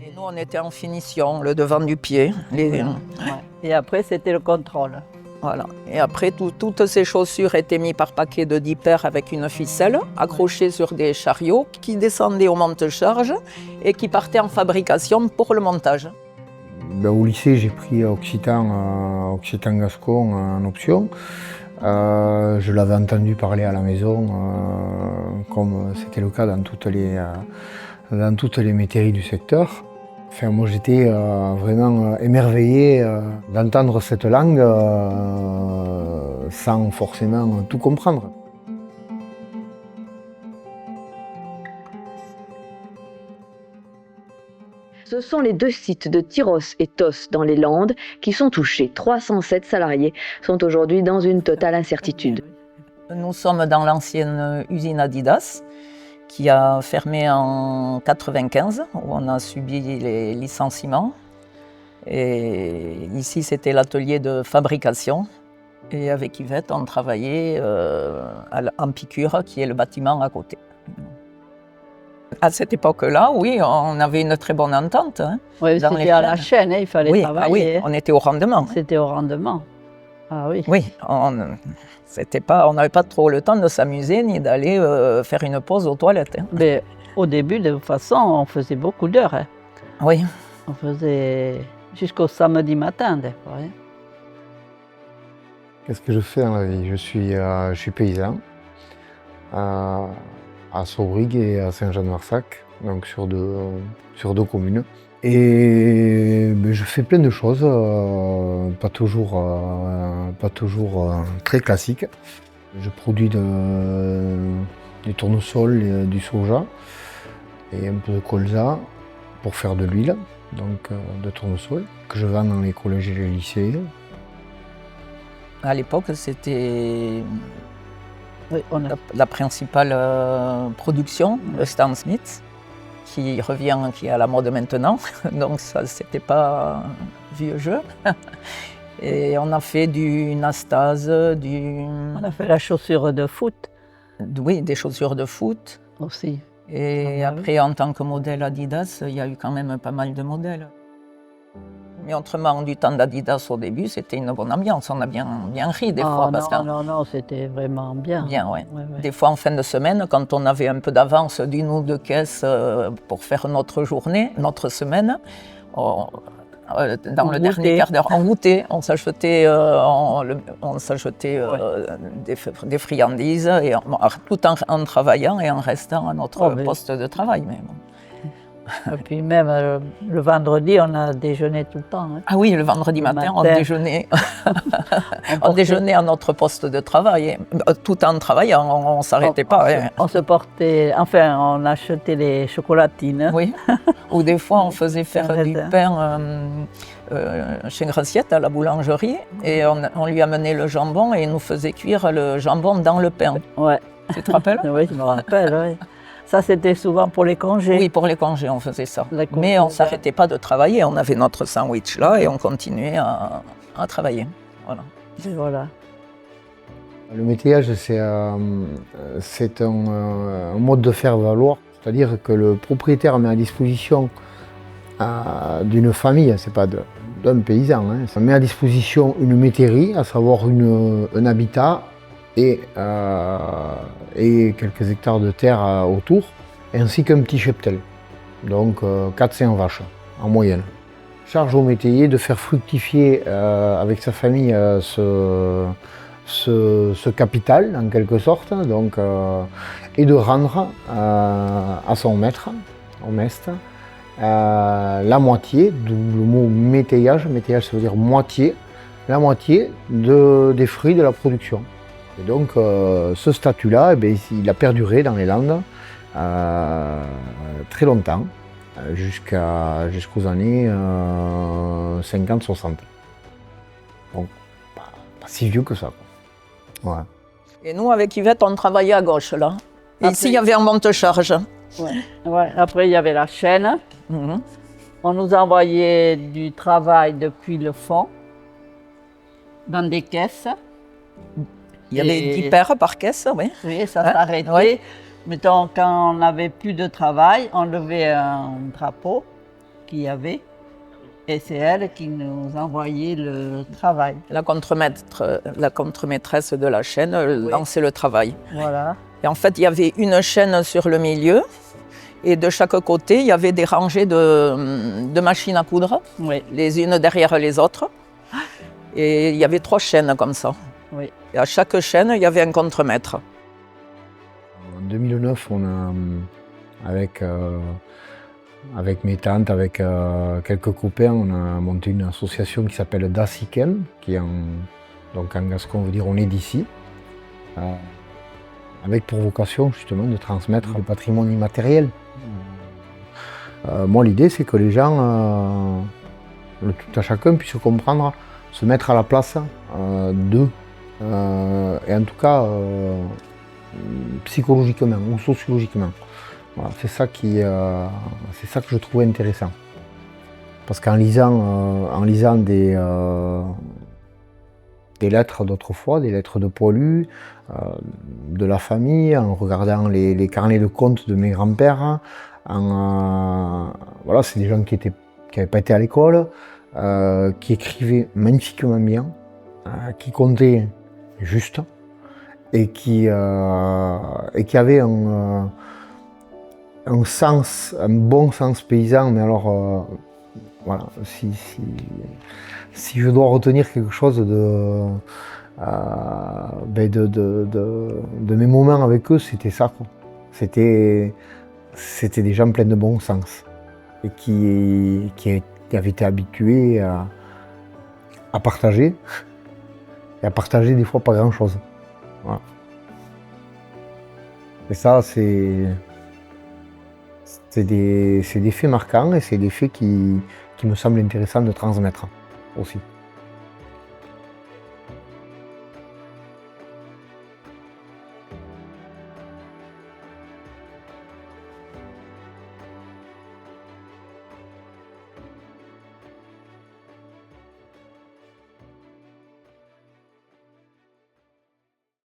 Et nous, on était en finition, le devant du pied. Ouais. Et après, c'était le contrôle. Voilà. Et après, toutes ces chaussures étaient mises par paquet de 10 paires avec une ficelle, accrochées sur des chariots qui descendaient au monte-charge et qui partaient en fabrication pour le montage. Au lycée, j'ai pris Occitan-Gascon en option. Je l'avais entendu parler à la maison, comme c'était le cas dans toutes les métairies du secteur. Enfin, moi, j'étais vraiment émerveillé d'entendre cette langue sans forcément tout comprendre. Ce sont les deux sites de Tyros et Tos dans les Landes qui sont touchés. 307 salariés sont aujourd'hui dans une totale incertitude. Nous sommes dans l'ancienne usine Adidas qui a fermé en 1995, où on a subi les licenciements. Et ici, c'était l'atelier de fabrication. Et avec Yvette, on travaillait en piqûre, qui est le bâtiment à côté. À cette époque-là, oui, on avait une très bonne entente. Hein, Oui, c'était à la chaîne, il fallait travailler. Ah oui, on était au rendement. C'était au rendement. Ah oui. Oui, on n'avait pas trop le temps de s'amuser ni d'aller faire une pause aux toilettes. Hein. Mais au début, de toute façon, on faisait beaucoup d'heures. Hein. Oui. On faisait jusqu'au samedi matin, des fois. Hein. Qu'est-ce que je fais dans la vie? Je suis paysan à Saubrigue et à Saint-Jean-de-Marsac, donc sur deux communes. Et je fais plein de choses, pas toujours très classiques. Je produis du tournesol, du soja et un peu de colza pour faire de l'huile, donc de tournesol, que je vends dans les collèges et les lycées. À l'époque, c'était la principale production, le Stan Smith, qui est à la mode maintenant. Donc ça, c'était pas vieux jeu. Et on a fait du Nastase, On a fait la chaussure de foot. Oui, des chaussures de foot. Aussi. Et après, en tant que modèle Adidas, il y a eu quand même pas mal de modèles. Mais autrement, du temps d'Adidas au début, c'était une bonne ambiance. On a bien ri des fois. Non, c'était vraiment bien. Bien, ouais. Ouais. Des fois, en fin de semaine, quand on avait un peu d'avance d'une ou deux caisses pour faire notre journée, notre semaine, dans le dernier quart d'heure, on goûtait, on s'achetait des friandises, et tout en travaillant et en restant à notre poste de travail. Mais bon. Et puis même le vendredi, on a déjeuné tout le temps. Hein. Ah oui, le vendredi matin, on déjeunait. On déjeunait à notre poste de travail, tout en travaillant, on ne s'arrêtait pas. On se portait, enfin, on achetait les chocolatines. Oui, ou des fois on faisait faire du pain chez Graciette à la boulangerie, et on lui amenait le jambon et il nous faisait cuire le jambon dans le pain. Ouais. Tu te rappelles? Oui, je me rappelle, oui. Ça, c'était souvent pour les congés. Oui, pour les congés, on faisait ça. Mais on ne s'arrêtait pas de travailler. On avait notre sandwich là et on continuait à travailler. Voilà. Et voilà. Le métayage, c'est un mode de faire valoir. C'est-à-dire que le propriétaire met à disposition d'une famille, c'est pas d'un paysan, hein, ça met à disposition une métairie, à savoir un habitat, et quelques hectares de terre autour, ainsi qu'un petit cheptel, donc 4-5 vaches en moyenne. Charge au métayer de faire fructifier avec sa famille ce capital, en quelque sorte, donc, et de rendre à son maître, au mestre, la moitié, d'où le mot métayage, métayage ça veut dire moitié, la moitié des fruits de la production. Et donc ce statut-là, il a perduré dans les Landes très longtemps, jusqu'aux années 50-60. Donc pas si vieux que ça. Ouais. Et nous, avec Yvette, on travaillait à gauche, là. Et ici, il y avait un monte-charge. Ouais. Après, il y avait la chaîne. On nous envoyait du travail depuis le fond, dans des caisses. Il y avait 10 paires par caisse, oui. Oui, ça s'arrêtait. Oui. Mettons, quand on n'avait plus de travail, on levait un drapeau qu'il y avait. Et c'est elle qui nous envoyait le travail. La contremaîtresse de la chaîne lançait le travail. Voilà. Et en fait, il y avait une chaîne sur le milieu. Et de chaque côté, il y avait des rangées de machines à coudre, Oui. les unes derrière les autres. Et il y avait 3 chaînes comme ça. Oui. Et à chaque chaîne, il y avait un contremaître. En 2009, on a, avec mes tantes, avec quelques copains, on a monté une association qui s'appelle Dassiken, qui donc en gascon veut dire on est d'ici, avec pour vocation justement de transmettre le patrimoine immatériel. Moi, l'idée, c'est que les gens, le tout à chacun, puisse comprendre, se mettre à la place d'eux, et en tout cas psychologiquement ou sociologiquement. Voilà, c'est ça que je trouve intéressant. Parce qu'en lisant des lettres d'autrefois, des lettres de poilus, de la famille, en regardant les carnets de comptes de mes grands-pères, voilà, c'est des gens qui n'avaient pas été à l'école, qui écrivaient magnifiquement bien, qui comptaient juste, et qui avaient un bon sens paysan, mais alors, voilà, si je dois retenir quelque chose de mes moments avec eux, c'était ça, quoi. C'était des gens pleins de bon sens, et qui avaient été habitués à partager, et à partager des fois pas grand-chose. Voilà. Et ça, c'est des faits marquants, et c'est des faits qui me semblent intéressants de transmettre aussi.